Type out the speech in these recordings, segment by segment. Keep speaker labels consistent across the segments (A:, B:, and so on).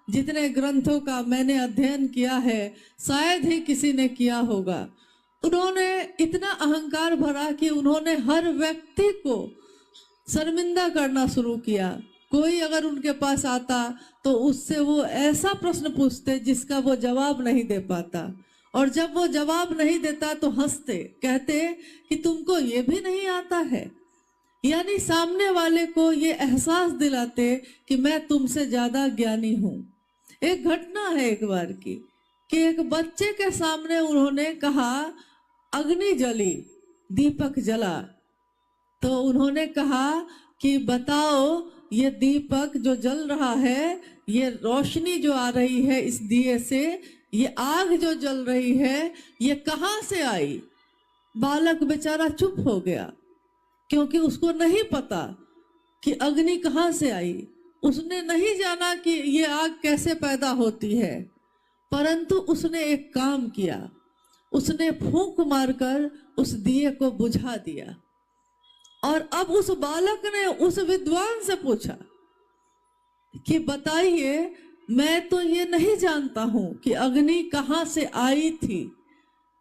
A: जितने ग्रंथों का मैंने अध्ययन किया है शायद ही किसी ने किया होगा। उन्होंने इतना अहंकार भरा कि उन्होंने हर व्यक्ति को शर्मिंदा करना शुरू किया। कोई अगर उनके पास आता तो उससे वो ऐसा प्रश्न पूछते जिसका वो जवाब नहीं दे पाता, और जब वो जवाब नहीं देता तो हंसते, कहते कि तुमको ये भी नहीं आता है। यानी सामने वाले को ये एहसास दिलाते कि मैं तुमसे ज्यादा ज्ञानी हूं। एक घटना है एक बार की कि एक बच्चे के सामने उन्होंने कहा अग्नि जली, दीपक जला। तो उन्होंने कहा कि बताओ ये दीपक जो जल रहा है, ये रोशनी जो आ रही है इस दिए से, ये आग जो जल रही है, ये कहाँ से आई। बालक बेचारा चुप हो गया क्योंकि उसको नहीं पता कि अग्नि कहाँ से आई। उसने नहीं जाना कि ये आग कैसे पैदा होती है, परंतु उसने एक काम किया, उसने फूंक मारकर उस दिए को बुझा दिया। और अब उस बालक ने उस विद्वान से पूछा कि बताइए, मैं तो ये नहीं जानता हूं कि अग्नि कहाँ से आई थी,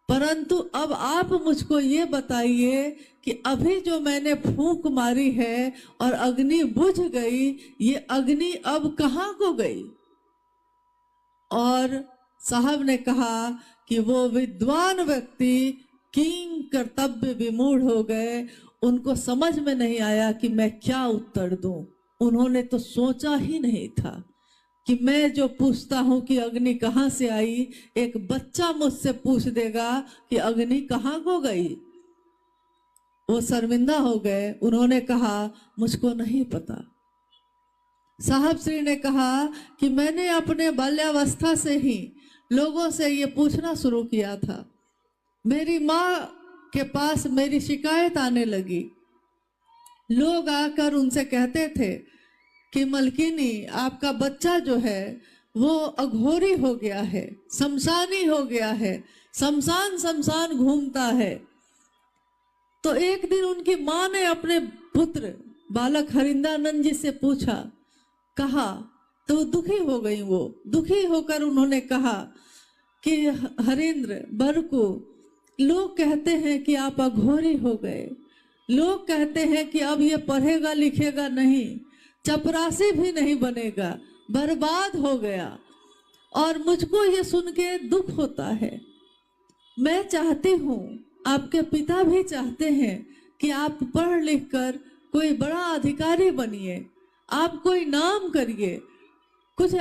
A: परंतु अब आप मुझको ये बताइए कि अभी जो मैंने फूंक मारी है और अग्नि बुझ गई, ये अग्नि अब कहाँ को गई। और साहब ने कहा कि वो विद्वान व्यक्ति किंग कर्तव्य विमूढ़ हो गए। उनको समझ में नहीं आया कि मैं क्या उत्तर दूं। उन्होंने तो सोचा ही नहीं था कि मैं जो पूछता हूं कि अग्नि कहाँ से आई, एक बच्चा मुझसे पूछ देगा कि अग्नि कहाँ को गई। वो शर्मिंदा हो गए। उन्होंने कहा मुझको नहीं पता। साहब श्री ने कहा कि मैंने अपने बाल्यावस्था से ही लोगों से ये पूछना शुरू किया था। मेरी माँ के पास मेरी शिकायत आने लगी। लोग आकर उनसे कहते थे कि मलकिनी, आपका बच्चा जो है वो अघोरी हो गया है, शमशानी हो गया है, शमशान शमशान घूमता है। तो एक दिन उनकी माँ ने अपने पुत्र बालक हरिंदानंद जी से पूछा, कहा, तो दुखी हो गई। वो दुखी होकर उन्होंने कहा कि हरेंद्र बरकू, लोग कहते हैं कि आप अघोरी हो गए, लोग कहते हैं कि अब ये पढ़ेगा लिखेगा नहीं, चपरासी भी नहीं बनेगा, बर्बाद हो गया। और मुझको ये सुन के दुख होता है। मैं चाहती हूँ, आपके पिता भी चाहते हैं कि आप पढ़ लिख कर कोई बड़ा अधिकारी बनिए, आप कोई नाम करिए, कुछ